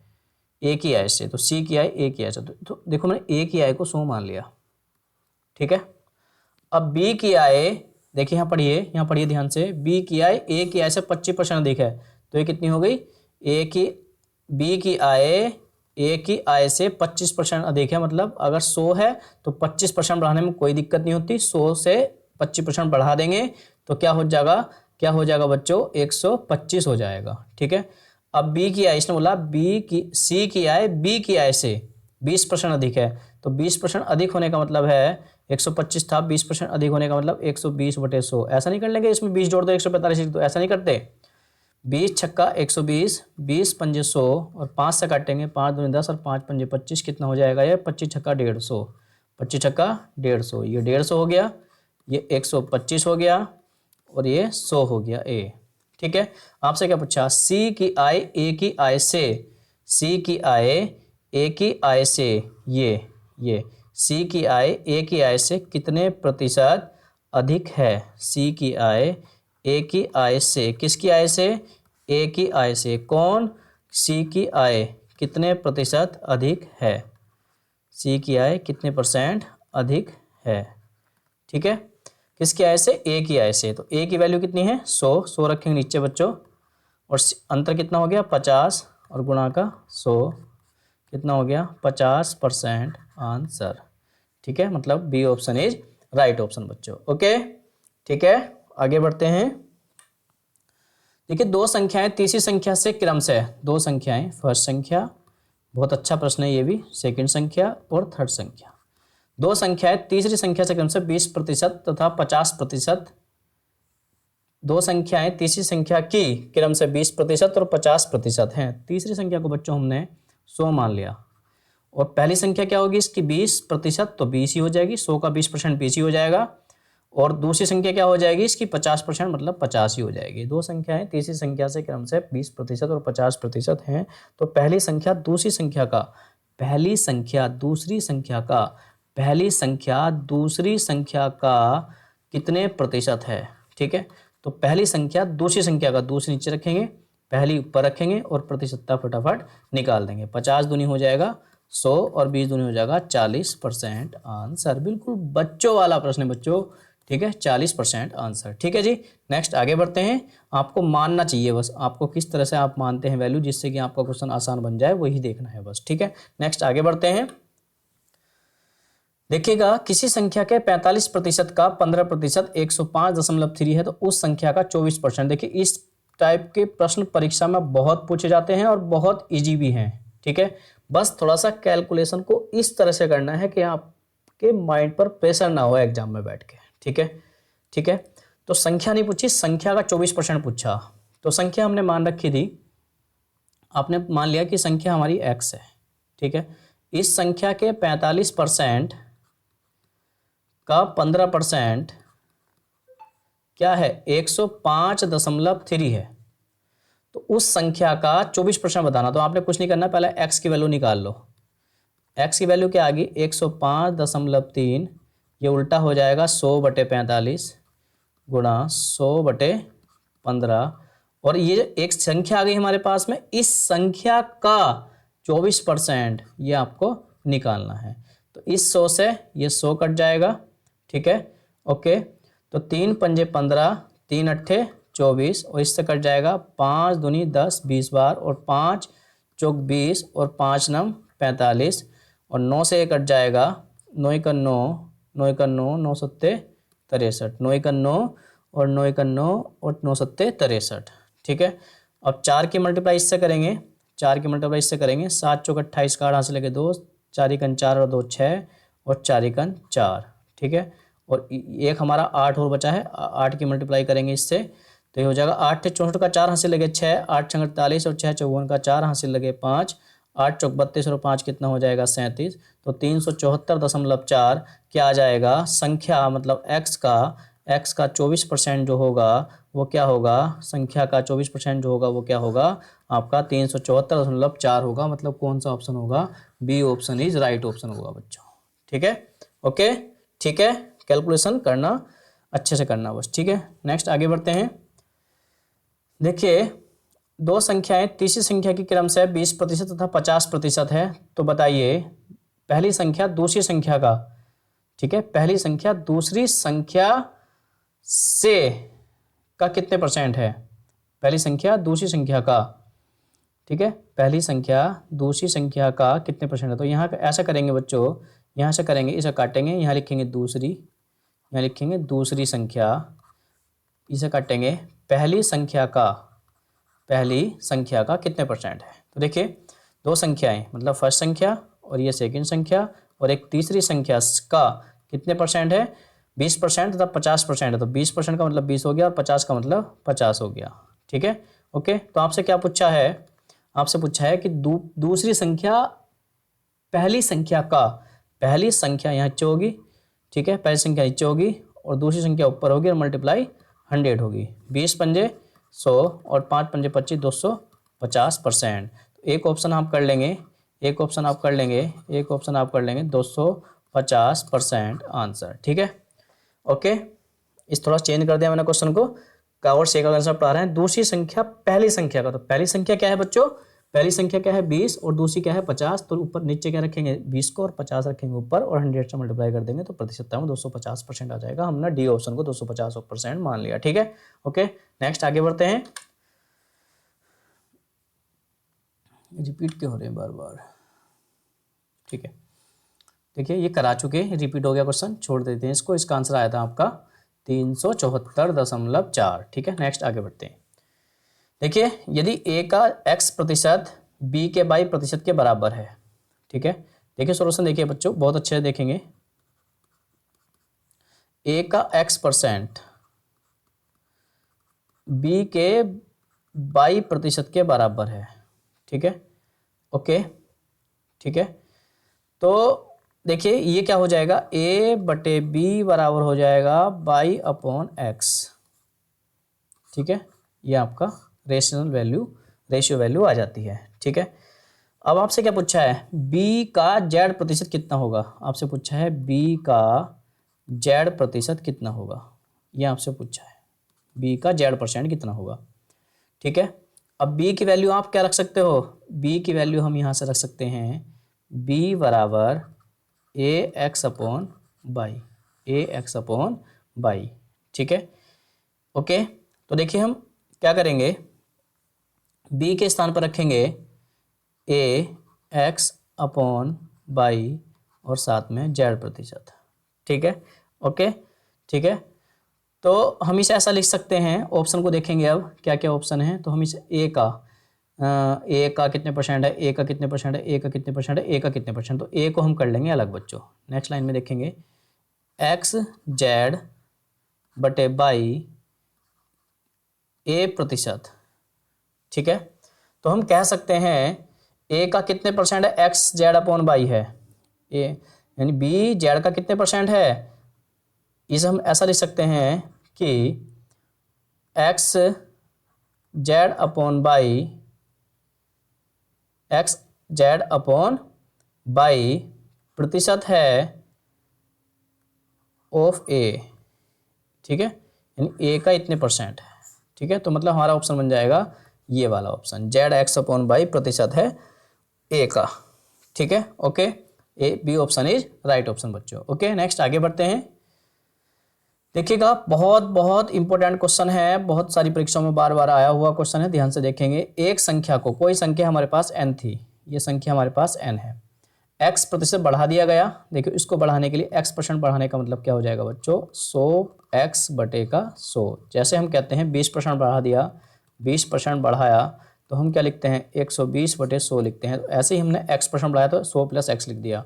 ए की आय से। तो सी की आय ए की आय से, तो देखो मैंने ए की आय को 100 मान लिया। ठीक है, अब बी की आय, देखिए यहाँ पढ़िए ध्यान से, बी की आय ए की आय से 25% अधिक है, तो ये कितनी हो गई, बी की आय ए की आय से 25% अधिक है। मतलब अगर 100 है तो 25% बढ़ाने में कोई दिक्कत नहीं होती, 100 से 25% बढ़ा देंगे तो क्या हो जाएगा बच्चों, 125 हो जाएगा। ठीक है, अब बी की आय, इसने बोला सी की आय बी की आय से 20% अधिक है, तो 20% अधिक होने का मतलब है 125 था, 20% अधिक होने का मतलब 120/100। ऐसा नहीं कर लेंगे, इसमें 20 जोड़ दो 145, तो ऐसा नहीं करते, 20 छक्का 120, 20 पंजे 100 और 5 से काटेंगे, 5 दूनी 10 और 5 पंजे 25, कितना हो जाएगा ये, 25 छक्का 150, 25 छक्का 150, ये 150 हो गया, ये 125 हो गया और ये 100 हो गया ए। ठीक है, आपसे क्या पूछा, सी की आय ए की आय से, सी की आय ए की आय से, ये सी की आय ए की आय से कितने प्रतिशत अधिक है। सी की आय ए की आय से, किसकी आय से, ए की आय से। कौन, सी की आय कितने प्रतिशत अधिक है, सी की आय कितने % अधिक है। ठीक है, किसकी आय से, ए की आय से। तो ए की वैल्यू कितनी है, 100 रखेंगे नीचे बच्चों, और अंतर कितना हो गया 50 और गुणा का 100, कितना हो गया 50% आंसर। ठीक है, मतलब B option is right option बच्चों। ओके, ठीक है, आगे बढ़ते हैं। देखिए, दो संख्याएं तीसरी संख्या से क्रम से, दो संख्याएं, फर्स्ट संख्या, बहुत अच्छा प्रश्न है ये भी, सेकंड संख्या और थर्ड संख्या। दो संख्याएं तीसरी संख्या से क्रम से 20% तथा 50%, दो संख्याएं तीसरी संख्या की क्रम से 20% और 50% हैं। तीसरी संख्या को बच्चों हमने 100 मान लिया, और पहली संख्या क्या होगी इसकी 20%, तो 20 ही हो जाएगी, 100 का 20% 20 ही हो जाएगा, और दूसरी संख्या क्या हो जाएगी इसकी 50%, मतलब 50 ही हो जाएगी। दो संख्याएं तीसरी संख्या से क्रम से 20% और 50% हैं, तो पहली संख्या दूसरी संख्या का, पहली संख्या दूसरी संख्या का, पहली संख्या दूसरी संख्या का कितने प्रतिशत है। ठीक है, तो पहली संख्या दूसरी संख्या का, दूसरी नीचे रखेंगे, पहली ऊपर रखेंगे और प्रतिशतता फटाफट निकाल देंगे। 50 दूनी हो जाएगा 100 और 20 दूनी हो जाएगा 40% आंसर। बिल्कुल बच्चों वाला प्रश्न है बच्चों। ठीक है, 40% आंसर। ठीक है जी, नेक्स्ट आगे बढ़ते हैं। आपको मानना चाहिए, बस आपको किस तरह से आप मानते हैं वैल्यू, जिससे कि आपका क्वेश्चन आसान बन जाए, वही देखना है बस। ठीक है, नेक्स्ट आगे बढ़ते हैं। देखिएगा, किसी संख्या के 45% का 15% 105.3 है, तो उस संख्या का 24%। देखिए, इस टाइप के प्रश्न परीक्षा में बहुत पूछे जाते हैं और बहुत इजी भी हैं। ठीक है, बस थोड़ा सा कैलकुलेशन को इस तरह से करना है कि आपके माइंड पर प्रेशर ना हो एग्जाम में बैठ के। ठीक है, ठीक है। तो संख्या नहीं पूछी, संख्या का 24% पूछा। तो संख्या हमने मान रखी थी, आपने मान लिया कि संख्या हमारी x है। ठीक है, इस संख्या के 45% का 15% क्या है, 105.3 है। तो उस संख्या का 24% बताना। तो आपने कुछ नहीं करना, पहले x की वैल्यू निकाल लो। x की वैल्यू क्या आ गई, 105.3, ये उल्टा हो जाएगा 100/45 गुणा 100/15, और ये एक संख्या आ गई हमारे पास में, इस संख्या का 24% ये आपको निकालना है। तो इस 100 से ये 100 कट जाएगा। ठीक है, ओके। तो 3 पंजे 15, 3 अट्ठे 24, और इससे कट जाएगा 5 दूनी 10 20 बार, और 5 चौक 20, और 5 नम 45, और 9 से कट जाएगा 9 1 9, 9 1 9, 9 सत्ते 63, 9 1 9, और 9 1 9, और 9 सत्ते 63। ठीक है, अब 4 की मल्टीप्लाई इससे करेंगे, 4 की मल्टीप्लाई इससे करेंगे, 7 चौक 28 का 8 से लगे 2, 4 1 4 और 2 6, और 4 1 4। ठीक है, और एक हमारा 8 और बचा है, 8 की मल्टीप्लाई करेंगे इससे, तो ये हो जाएगा 8 64 का 4 हासिल लगे 6, 8 6 48, और 6 54 का 4 हासिल लगे 5, 8 चौक 32 और 5 कितना हो जाएगा 37। तो 374.4 क्या आ जाएगा, संख्या मतलब x का 24% जो होगा वो क्या होगा, संख्या का 24% जो होगा वो क्या होगा, आपका 374.4 होगा। मतलब कौन सा ऑप्शन होगा, B option is right option होगा बच्चों। ठीक है, ओके, ठीक है। कैलकुलेशन करना अच्छे से करना बस। ठीक है, नेक्स्ट आगे बढ़ते हैं। देखिए, दो संख्याएं तीसरी संख्या की क्रम से 20% तथा 50% है। तो बताइए, पहली संख्या दूसरी संख्या का, ठीक है, पहली संख्या दूसरी संख्या से का कितने परसेंट है, पहली संख्या दूसरी संख्या का, ठीक है, पहली संख्या दूसरी संख्या का कितने परसेंट है। तो यहाँ ऐसा करेंगे बच्चों, यहाँ से करेंगे, इसे काटेंगे, यहाँ लिखेंगे दूसरी, यहाँ लिखेंगे दूसरी संख्या, इसे काटेंगे पहली संख्या का, पहली संख्या का कितने परसेंट है। तो देखिए, दो संख्याएं, मतलब फर्स्ट संख्या और ये सेकंड संख्या, और एक तीसरी संख्या का कितने परसेंट है, 20% तथा 50% है। तो 20% का मतलब 20 हो गया, और 50 का मतलब 50 हो गया। ठीक है, ओके। तो आपसे क्या पूछा है, आपसे पूछा है कि दूसरी संख्या पहली संख्या का, पहली संख्या यहाँ नीचे होगी, ठीक है, पहली संख्या नीचे होगी और दूसरी संख्या ऊपर होगी, और मल्टीप्लाई 100 होगी। 20 पंजे 100 और 5 पंजे 25, 250%। एक ऑप्शन आप कर लेंगे, एक ऑप्शन आप कर लेंगे, एक ऑप्शन आप कर लेंगे, 250% आंसर। ठीक है, ओके। इस थोड़ा चेंज कर दिया मैंने क्वेश्चन को, का और से का आंसर पढ़ा रहे हैं। दूसरी संख्या पहली संख्या का, तो पहली संख्या क्या है बच्चों, पहली संख्या क्या है 20, और दूसरी क्या है 50। तो ऊपर नीचे क्या रखेंगे 20 को, और 50 रखेंगे ऊपर, और 100 से मल्टीप्लाई कर देंगे, तो प्रतिशतता में 250% आ जाएगा। हमने डी ऑप्शन को 250% मान लिया। ठीक है, ओके। नेक्स्ट आगे बढ़ते हैं। रिपीट क्यों हो रहे हैं बार बार, ठीक है, देखिए ये करा चुके, रिपीट हो गया क्वेश्चन, छोड़ देते हैं इसको। इसका आंसर आया था आपका 374.4। ठीक है, नेक्स्ट आगे बढ़ते हैं। देखिए, यदि a का x% b के y% के बराबर है, ठीक है, देखिए सॉल्यूशन देखिए बच्चों, बहुत अच्छे से देखेंगे। a का x% b के y% के बराबर है, ठीक है, ओके, ठीक है। तो देखिए ये क्या हो जाएगा, a/b बराबर हो जाएगा y/x, ठीक है, ये आपका रेशियो वैल्यू आ जाती है। ठीक है, अब आपसे क्या पूछा है, b का z% कितना होगा, आपसे पूछा है b का z% कितना होगा, ये आपसे पूछा है b का z% कितना होगा। ठीक है, अब b की वैल्यू आप क्या रख सकते हो, b की वैल्यू हम यहाँ से रख सकते हैं b बराबर ax/y, ax/y, बाई, ठीक है। ओके, तो देखिए हम क्या करेंगे, बी के स्थान पर रखेंगे ए एक्स अपॉन बाई और साथ में जेड प्रतिशत, ठीक है। ओके, ठीक है। तो हम इसे ऐसा लिख सकते हैं, ऑप्शन को देखेंगे अब क्या क्या ऑप्शन है। तो हम इसे ए का कितने परसेंट है, ए का कितने परसेंट है, ए का कितने परसेंट है, ए का कितने परसेंट, तो ए को हम कर लेंगे अलग बच्चों। नेक्स्ट लाइन में देखेंगे एक्स जेड बटे बाई ए प्रतिशत, ठीक है। तो हम कह सकते हैं ए का कितने परसेंट है, एक्स जेड अपॉन बाई है, ए यानी बी जेड का कितने परसेंट है, इसे हम ऐसा लिख सकते हैं कि x Z upon by, x Z upon by प्रतिशत है ऑफ ए, ठीक है, यानी ए का इतने परसेंट है, ठीक है। तो मतलब हमारा ऑप्शन बन जाएगा ये वाला option, Z X upon by प्रतिशत है ए का, ठीक है। Okay, A B option is right option बच्चों। ओके, नेक्स्ट आगे बढ़ते हैं। देखिएगा बहुत बहुत इंपॉर्टेंट क्वेश्चन है, बहुत सारी परीक्षाओं में बार बार आया हुआ क्वेश्चन है, ध्यान से देखेंगे। एक संख्या को, कोई संख्या हमारे पास n थी, ये संख्या हमारे पास n है, x प्रतिशत बढ़ा दिया गया। देखिए इसको बढ़ाने के लिए x% बढ़ाने का मतलब क्या हो जाएगा बच्चों, 100x बटे का 100। जैसे हम कहते हैं 20% बढ़ा दिया, 20% बढ़ाया, तो हम क्या लिखते हैं 120 बटे 100 लिखते हैं। तो ऐसे ही हमने x% बढ़ाया तो 100 + x लिख दिया।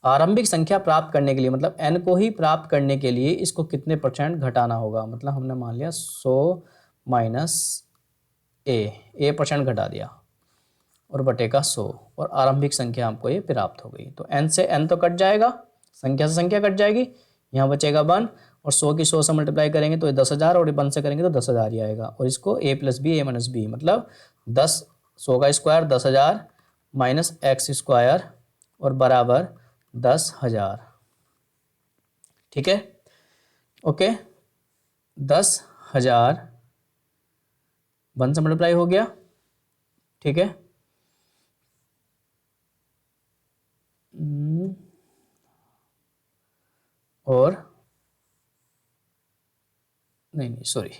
आरंभिक संख्या प्राप्त करने के लिए, मतलब n को ही प्राप्त करने के लिए इसको कितने परसेंट घटाना होगा, मतलब हमने मान लिया 100 माइनस a% घटा दिया और बटे का 100, और आरंभिक संख्या हमको ये प्राप्त हो गई। तो n से n तो कट जाएगा, संख्या से संख्या कट जाएगी, यहाँ बचेगा 1, और 100 की 100 से मल्टीप्लाई करेंगे तो ये 10,000, और 1 से करेंगे तो 10,000 ही आएगा। और इसको a + b a - b मतलब 10, 100 का स्क्वायर 10,000 माइनस एक्स स्क्वायर और बराबर 10,000, ठीक है। ओके, 10,000 1 से मल्टीप्लाई हो गया, ठीक है। और नहीं सॉरी,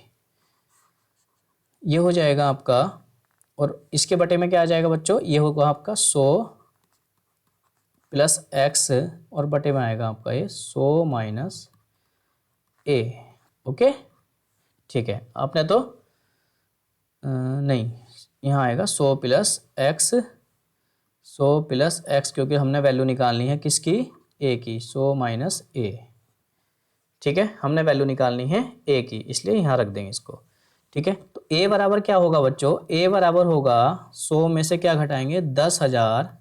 ये हो जाएगा आपका, और इसके बटे में क्या आ जाएगा बच्चों, ये होगा आपका 100 + x, और बटे में आएगा आपका ये 100 माइनस a। ओके, ठीक है। आपने तो नहीं, यहाँ आएगा 100 + x, 100 + x, क्योंकि हमने वैल्यू निकालनी है किसकी, a की, 100 माइनस a, ठीक है। हमने वैल्यू निकालनी है a की, इसलिए यहाँ रख देंगे इसको, ठीक है। तो a बराबर क्या होगा बच्चों, a बराबर होगा 100 में से क्या घटाएंगे, 10,000,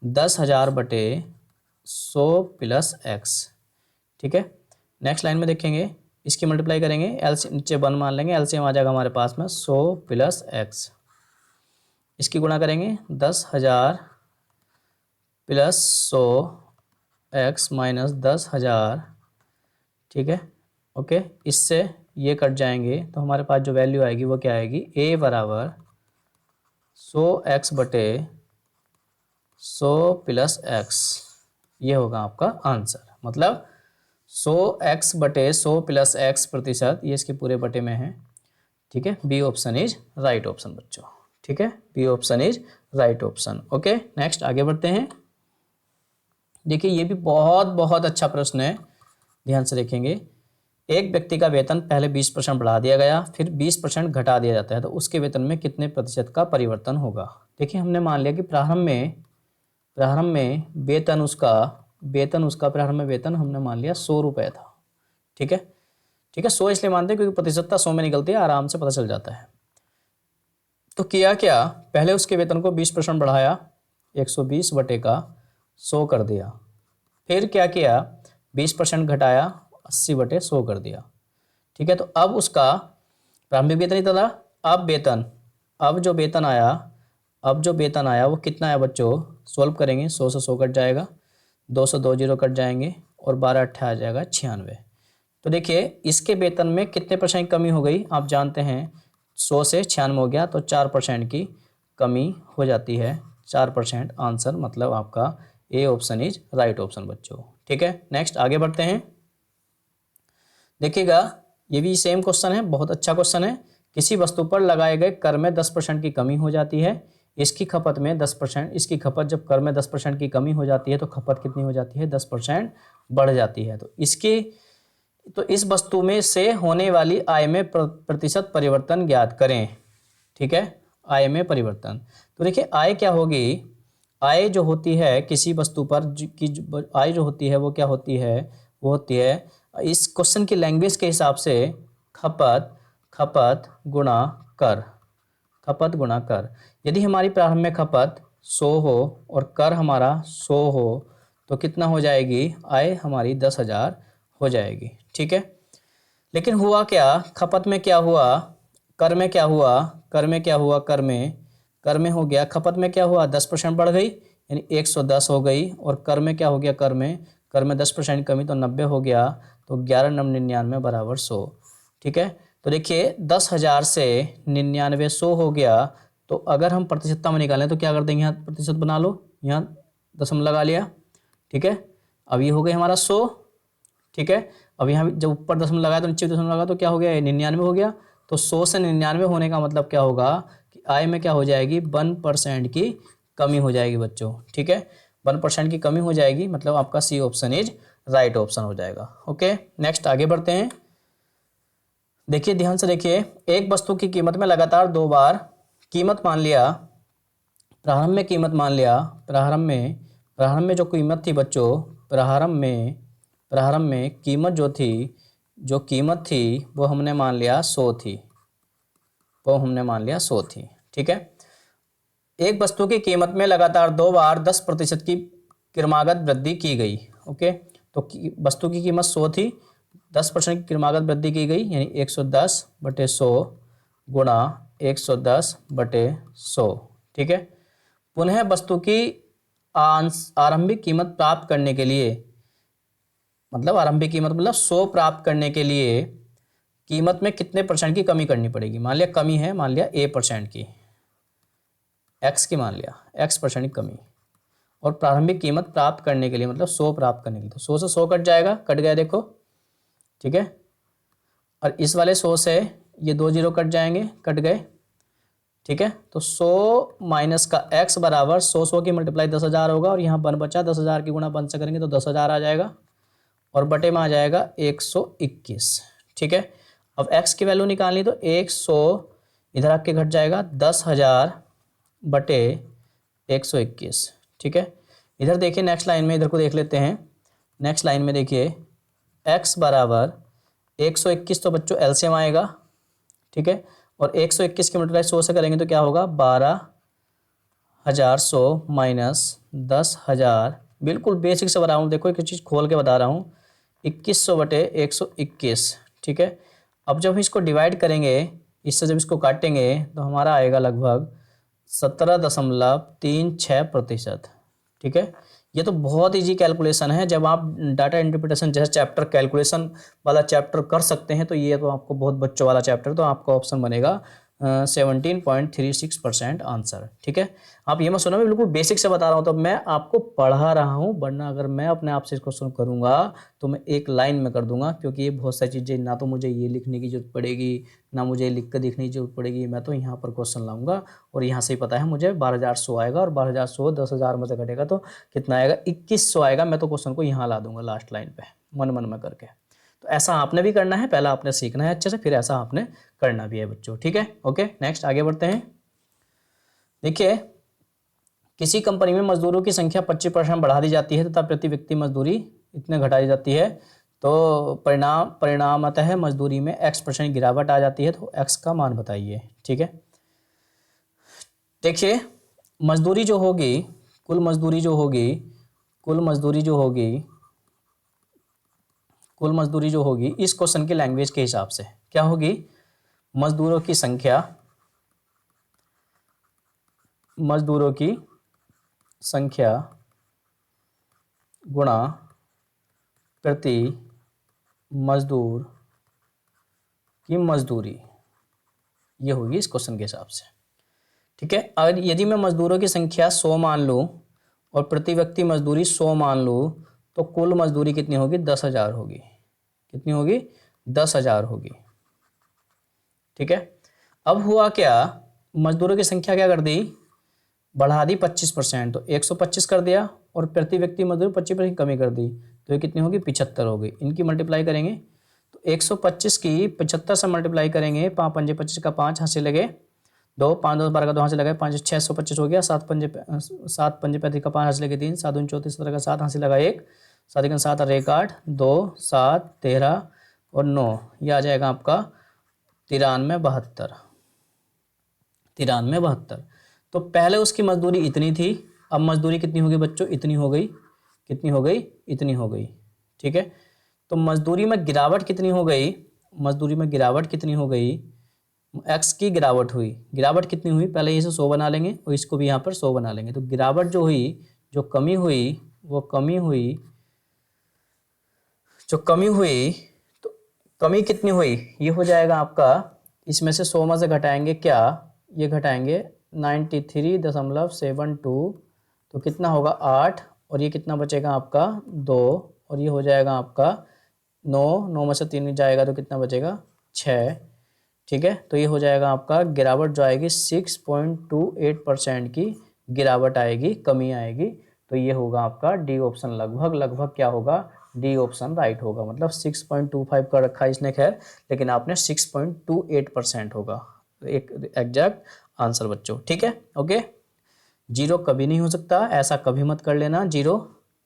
10,000 बटे 100 + x, ठीक है। नेक्स्ट लाइन में देखेंगे, इसकी मल्टीप्लाई करेंगे, एलसीएम नीचे 1 मान लेंगे, एलसीएम आ जाएगा हमारे पास में 100 + x, इसकी गुणा करेंगे 10,000 + 100 x माइनस 10,000, ठीक है। ओके, इससे ये कट जाएंगे तो हमारे पास जो वैल्यू आएगी वो क्या आएगी, a बराबर 100x बटे 100 + x, ये होगा आपका आंसर। मतलब 100x बटे 100 + x प्रतिशत, ये इसके पूरे बटे में है, ठीक है। B option is right option बच्चों, ठीक है, B option is right option. Okay, next आगे बढ़ते हैं। देखिए ये भी बहुत बहुत अच्छा प्रश्न है, ध्यान से देखेंगे। एक व्यक्ति का वेतन पहले 20% बढ़ा दिया गया, फिर 20% घटा दिया जाता है, तो उसके वेतन में कितने प्रतिशत का परिवर्तन होगा। देखिए हमने मान लिया कि प्रारंभ में वेतन उसका प्रारंभ में वेतन हमने मान लिया 100 रुपये था, ठीक है, ठीक है। 100 इसलिए मानते हैं क्योंकि प्रतिशतता 100 में निकलती है, आराम से पता चल जाता है। तो किया क्या, पहले उसके वेतन को 20% बढ़ाया, 120 बटे का 100 कर दिया, फिर क्या किया 20% घटाया, 80 बटे 100 कर दिया, ठीक है। तो अब उसका प्रारंभिक वेतन इतना था, अब जो वेतन आया वो कितना है बच्चों, सॉल्व करेंगे, 100 से 100 कट जाएगा, 2 से 2 जीरो कट जाएंगे, और 12 अट्ठा आ जाएगा 96। तो देखिए इसके वेतन में कितने % कमी हो गई, आप जानते हैं 100 से 96 हो गया, तो 4% की कमी हो जाती है, 4% आंसर, मतलब आपका ए ऑप्शन इज राइट ऑप्शन बच्चों, ठीक है। नेक्स्ट आगे बढ़ते हैं। देखिएगा ये भी सेम क्वेश्चन है, बहुत अच्छा क्वेश्चन है। किसी वस्तु पर लगाए गए कर में 10% की कमी हो जाती है, इसकी खपत में 10%, इसकी खपत जब कर में 10% की कमी हो जाती है तो खपत कितनी हो जाती है, 10% बढ़ जाती है। तो इस वस्तु में से होने वाली आय में प्रतिशत परिवर्तन ज्ञात करें। ठीक है, आय में परिवर्तन। तो देखिए आय क्या होगी, आय जो होती है किसी वस्तु पर आय जो होती है वो क्या होती है, वो होती है इस क्वेश्चन की लैंग्वेज के हिसाब से खपत गुणा कर, खपत गुणा कर। यदि हमारी प्रारंभ में खपत 100 हो और कर हमारा 100 हो तो कितना हो जाएगी, आय हमारी 10,000 हो जाएगी। ठीक है, लेकिन हुआ क्या, खपत में क्या हुआ, कर में क्या हुआ, कर में क्या हुआ, कर में हो गया, खपत में क्या हुआ, 10% बढ़ गई यानी 110 हो गई, और कर में क्या हो गया, कर में 10% कमी तो 90 हो गया, तो 11×99 बराबर 100। ठीक है, तो देखिए 10,000 से 99 100 हो गया, तो अगर हम प्रतिशतता में निकालें तो क्या कर देंगे, यहाँ प्रतिशत बना लो, यहाँ दशमलव लगा लिया। ठीक है, अब ये हो गया हमारा 100। ठीक है, अब यहाँ जब ऊपर दशमलव लगाया तो नीचे दशमलव लगा तो क्या हो गया, 99 हो गया। तो 100 से 99 होने का मतलब क्या होगा कि आय में क्या हो जाएगी, 1% की कमी हो जाएगी बच्चों। ठीक है, 1% की कमी हो जाएगी, मतलब आपका C option is right option हो जाएगा। ओके, नेक्स्ट आगे बढ़ते हैं। देखिए ध्यान से देखिए, एक वस्तु की कीमत में लगातार 2 बार कीमत मान लिया, प्रारंभ में कीमत मान लिया, प्रारंभ में जो कीमत थी बच्चों, प्रारंभ में कीमत जो कीमत थी वो हमने मान लिया 100 थी, वो हमने मान लिया 100 थी। ठीक है, एक वस्तु की कीमत में लगातार 2 बार 10% की क्रमागत वृद्धि की गई। ओके, तो वस्तु की कीमत 100 थी, 10% की क्रमागत वृद्धि की गई यानी 110/100 गुणा 110/100। ठीक है, पुनः वस्तु की आरंभिक कीमत प्राप्त करने के लिए, मतलब आरंभिक कीमत मतलब 100 प्राप्त करने के लिए कीमत में कितने % की कमी करनी पड़ेगी। मान लिया कमी है, मान लिया A% की, X की, मान लिया X% की कमी, और प्रारंभिक कीमत प्राप्त करने के लिए मतलब 100 प्राप्त करने के लिए, तो 100 से 100 कट जाएगा, कट गया देखो। ठीक है, और इस वाले 100 से ये 2 0 कट जाएंगे, कट गए। ठीक है, तो 100 माइनस का x बराबर 100 की मल्टीप्लाई 10,000 होगा, और यहाँ 1 बचा, 10,000 की गुणा 1 से करेंगे तो 10,000 आ जाएगा, और बटे में आ जाएगा 121। ठीक है, अब x की वैल्यू निकालनी, तो 100 इधर आके घट जाएगा, 10,000/121। ठीक है, इधर देखिए नेक्स्ट लाइन में, इधर को देख लेते हैं। नेक्स्ट लाइन में देखिए x बराबर 121, तो बच्चों एलसीएम आएगा। ठीक है, और 121 की मल्टीप्लाई 100 से करेंगे तो क्या होगा, 12,100 माइनस 10,000, बिल्कुल बेसिक से बता रहा हूँ, देखो एक चीज़ खोल के बता रहा हूँ, 2100/121। ठीक है, अब जब इसको डिवाइड करेंगे, इससे जब इसको काटेंगे तो हमारा आएगा लगभग 17.36%। ठीक है, ये तो बहुत इजी कैलकुलेशन है, जब आप डाटा इंटरप्रिटेशन जैसे चैप्टर कैलकुलेशन वाला चैप्टर कर सकते हैं तो ये तो आपको बहुत बच्चों वाला चैप्टर, तो आपका ऑप्शन बनेगा 17.36% आंसर। ठीक है, आप ये मत सुनो, मैं बिल्कुल बेसिक से बता रहा हूँ, तो मैं आपको पढ़ा रहा हूँ, वरना अगर मैं अपने आप से इसको क्वेश्चन करूँगा तो मैं एक लाइन में कर दूंगा, क्योंकि ये बहुत सारी चीज़ें, ना तो मुझे ये लिखने की जरूरत पड़ेगी, ना मुझे लिख कर देखने की जरूरत पड़ेगी, मैं तो यहाँ पर क्वेश्चन लाऊंगा और यहाँ से ही पता है मुझे 12,100 आएगा, और 12,100 10,000 में से घटेगा तो कितना आएगा, 2,100 आएगा। मैं तो क्वेश्चन को यहाँ ला दूंगा लास्ट लाइन पे, मन में करके। तो ऐसा आपने भी करना है, पहला आपने सीखना है अच्छे से, फिर ऐसा आपने करना भी है बच्चों। ठीक है, ओके, नेक्स्ट आगे बढ़ते हैं। देखिए, किसी कंपनी में मजदूरों की संख्या 25% बढ़ा दी जाती है तथा प्रति व्यक्ति मजदूरी इतने घटा दी जाती है, तो परिणामतः मजदूरी में x% गिरावट आ जाती है, तो x का मान बताइए। ठीक है, देखिए मजदूरी जो होगी, कुल मजदूरी जो होगी इस क्वेश्चन की लैंग्वेज के हिसाब से क्या होगी, मजदूरों की संख्या गुणा प्रति मजदूर की मजदूरी, ये होगी इस क्वेश्चन के हिसाब से। ठीक है, अगर यदि मैं मजदूरों की संख्या 100 मान लूँ और प्रति व्यक्ति मजदूरी 100 मान लूँ, तो कुल मजदूरी कितनी होगी, 10,000 होगी। कितनी होगी, 10,000 होगी। ठीक है, अब हुआ क्या, मजदूरों की संख्या क्या कर दी, बढ़ा दी 25%, तो 125 कर दिया, और प्रति व्यक्ति मजदूर 25% कमी कर दी, तो ये कितनी होगी, 75 होगी। इनकी मल्टीप्लाई करेंगे तो 125 की 75 से मल्टीप्लाई करेंगे, 5 पंजे 25 का 5 हाथ से लगे 2, 5 2 12 का 2 हाथ से लगा 5 625 हो गया, 7 पंजे 35 का 5 हाथ से लगे 3, 7 दूनी 34 17 का 7 हाथ से लगा 1, 7 7 और 1 8 2 7 13 और 9, ये आ जाएगा आपका 93 72। तो पहले उसकी मजदूरी इतनी थी, अब मजदूरी कितनी होगी बच्चों, इतनी हो गई, कितनी हो गई, इतनी हो गई। ठीक है, तो मजदूरी में गिरावट कितनी हो गई, मजदूरी में गिरावट कितनी हो गई, एक्स की गिरावट हुई। गिरावट कितनी हुई, पहले इसे 100 बना लेंगे और इसको भी यहाँ पर 100 बना लेंगे। तो गिरावट जो हुई, जो कमी हुई, वो कमी हुई, जो कमी हुई, तो कमी कितनी हुई, ये हो जाएगा आपका, इसमें से 100 में से घटाएंगे क्या, ये घटाएंगे 93.72, तो कितना होगा 8, और ये कितना बचेगा आपका 2, और ये हो जाएगा आपका 9, 9 में से 3 जाएगा तो कितना बचेगा 6। ठीक है, तो ये हो जाएगा आपका गिरावट जो आएगी 6.28% की गिरावट आएगी, कमी आएगी। तो ये होगा आपका डी ऑप्शन, लगभग क्या होगा, डी ऑप्शन राइट होगा। मतलब 6.25 का रखा इसने खैर, लेकिन आपने 6.28% होगा एक एग्जैक्ट आंसर बच्चों। ठीक है, ओके, जीरो कभी नहीं हो सकता, ऐसा कभी मत कर लेना जीरो।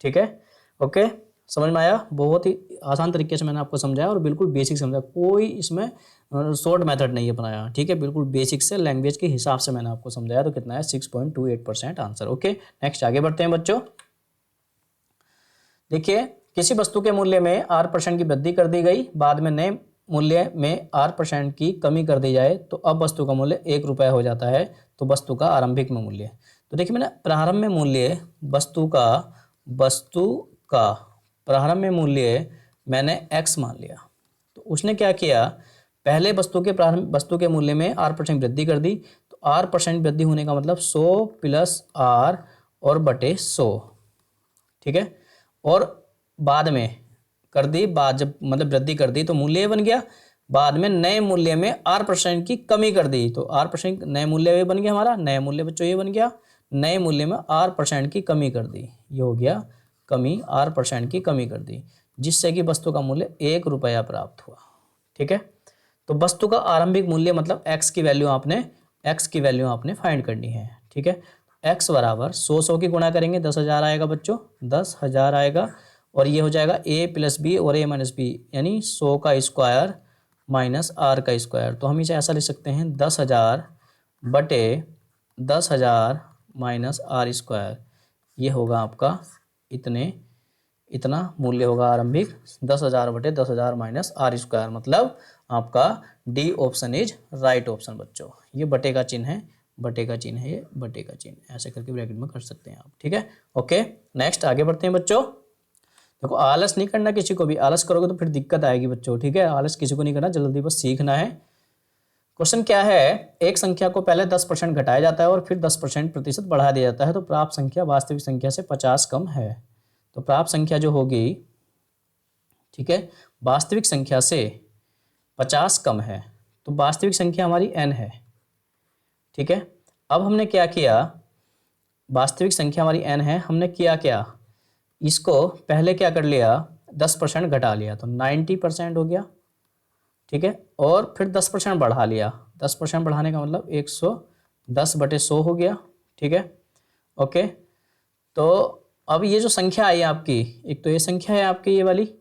ठीक है, ओके, समझ में आया, बहुत ही आसान तरीके से मैंने आपको समझाया और बिल्कुल बेसिक समझाया, कोई इसमें शॉर्ट मेथड नहीं है बनाया। ठीक है, बिल्कुल बेसिक से लैंग्वेज के हिसाब से मैंने आपको समझाया। तो कितना है 6.28% आंसर। ओके, नेक्स्ट आगे बढ़ते हैं बच्चों। देखिए, किसी वस्तु के मूल्य में R% की वृद्धि कर दी गई, बाद में नए मूल्य में R% की कमी कर दी जाए, तो अब वस्तु का मूल्य 1 रुपया हो जाता है। तो वस्तु का आरंभिक में मूल्य, तो देखिए मैंने प्रारंभ में मूल्य वस्तु का प्रारंभ में मूल्य मैंने x मान लिया। तो उसने क्या किया, पहले वस्तु के मूल्य में R% वृद्धि कर दी। तो R% वृद्धि होने का मतलब 100 प्लस R और बटे 100। ठीक है, और बाद में कर दी, बाद जब मतलब वृद्धि कर दी तो मूल्य बन गया। बाद में नए मूल्य में R% की कमी कर दी, तो R% नए मूल्य ये बन गया, हमारा नए मूल्य बच्चों ये बन गया। नए मूल्य में R% की कमी कर दी, ये हो गया कमी, R% की कमी कर दी, जिससे कि वस्तु का मूल्य 1 रुपया प्राप्त हुआ। ठीक है, तो वस्तु का आरंभिक मूल्य मतलब x की वैल्यू आपने फाइंड करनी है। ठीक है, x बराबर 100 की गुणा करेंगे 10,000 आएगा बच्चों, 10,000 आएगा, और ये हो जाएगा a प्लस बी और a माइनस बी, यानी 100 का स्क्वायर माइनस r का स्क्वायर। तो हम इसे ऐसा लिख सकते हैं 10,000 बटे 10,000 माइनस r स्क्वायर, ये होगा आपका इतना मूल्य होगा आरंभिक, 10,000 बटे 10,000 माइनस r स्क्वायर, मतलब आपका D option is right option बच्चों। ये बटे का चिन्ह है, ये बटे का चिन्ह, ऐसे करके ब्रैकेट में कर सकते हैं आप। ठीक है, ओके, नेक्स्ट आगे बढ़ते हैं बच्चों। देखो, आलस नहीं करना किसी को भी, आलस करोगे तो फिर दिक्कत आएगी बच्चों। ठीक है, आलस किसी को नहीं करना, जल्दी बस सीखना है। क्वेश्चन क्या है, एक संख्या को पहले 10% घटाया जाता है और फिर 10% प्रतिशत बढ़ा दिया जाता है, तो प्राप्त संख्या वास्तविक संख्या से 50 कम है। तो प्राप्त संख्या जो होगी, ठीक है, वास्तविक संख्या से 50 कम है, तो वास्तविक संख्या हमारी n है। ठीक है, अब हमने क्या किया, वास्तविक संख्या हमारी n है, हमने किया क्या, इसको पहले क्या कर लिया, 10% घटा लिया, तो 90% हो गया। ठीक है, और फिर 10% बढ़ा लिया, 10% बढ़ाने का मतलब 110 बटे 100 हो गया। ठीक है, ओके, तो अब ये जो संख्या आई आपकी, एक तो ये संख्या है आपकी ये वाली,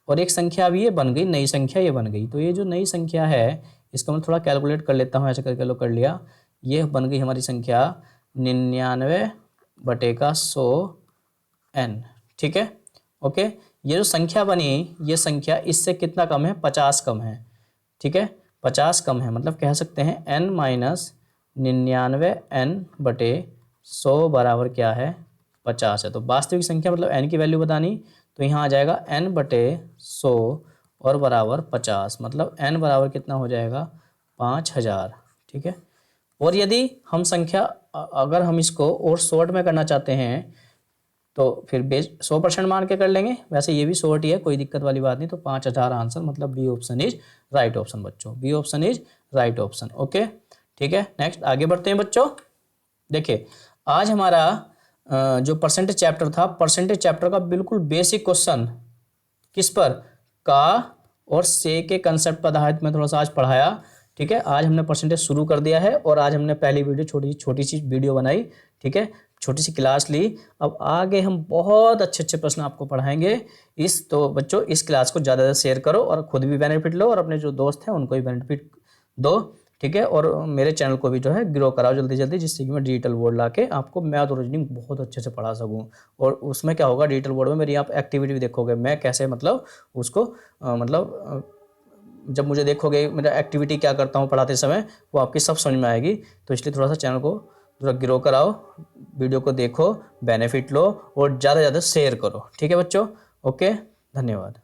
और एक संख्या अब ये बन गई, नई संख्या ये बन गई। तो ये जो नई संख्या है, इसका मैं थोड़ा कैलकुलेट कर लेता हूँ, ऐसे करके लो कर लिया, ये बन गई हमारी संख्या 99 बटे का 100n। ठीक है, ओके, ये जो संख्या बनी, ये संख्या इससे कितना कम है, 50 कम है। ठीक है, 50 कम है, मतलब कह सकते हैं n माइनस 99n बटे 100 बराबर क्या है, 50 है। तो वास्तविक संख्या मतलब n की वैल्यू बतानी, तो यहाँ आ जाएगा n बटे 100 और बराबर 50, मतलब n बराबर कितना हो जाएगा, 5000। ठीक है, और यदि हम संख्या, अगर हम इसको और शॉर्ट में करना चाहते हैं, तो फिर बेस 100% मान के कर लेंगे। वैसे ये भी शॉर्ट ही है, कोई दिक्कत वाली बात नहीं। तो 5000 आंसर, मतलब B option is right option बच्चों, B option is right option. Okay ठीक है, नेक्स्ट आगे बढ़ते हैं बच्चों। देखिए आज हमारा जो परसेंटेज चैप्टर था, परसेंटेज चैप्टर का बिल्कुल बेसिक क्वेश्चन किस पर, का और से के कंसेप्ट पर आधारित मैं थोड़ा सा आज पढ़ाया। ठीक है, आज हमने परसेंटेज शुरू कर दिया है और आज हमने पहली वीडियो छोटी सी वीडियो बनाई। ठीक है, छोटी सी क्लास ली। अब आगे हम बहुत अच्छे अच्छे प्रश्न आपको पढ़ाएंगे। तो बच्चों इस क्लास को ज़्यादा से शेयर करो और खुद भी बेनिफिट लो और अपने जो दोस्त हैं उनको भी बेनिफिट दो। ठीक है, और मेरे चैनल को भी जो है ग्रो कराओ जल्दी जल्दी, जिससे कि मैं डिजिटल बोर्ड ला के आपको मैथ और रीजनिंग बहुत अच्छे से पढ़ा सकूं। और उसमें क्या होगा, डिजिटल बोर्ड में मेरी आप एक्टिविटी भी देखोगे, मैं कैसे मतलब उसको जब मुझे देखोगे मेरा एक्टिविटी क्या करता हूँ पढ़ाते समय, वो आपकी सब समझ में आएगी। तो इसलिए थोड़ा सा चैनल को थोड़ा ग्रो कराओ, वीडियो को देखो, बेनिफिट लो और ज़्यादा से ज़्यादा शेयर करो। ठीक है बच्चों, ओके, धन्यवाद।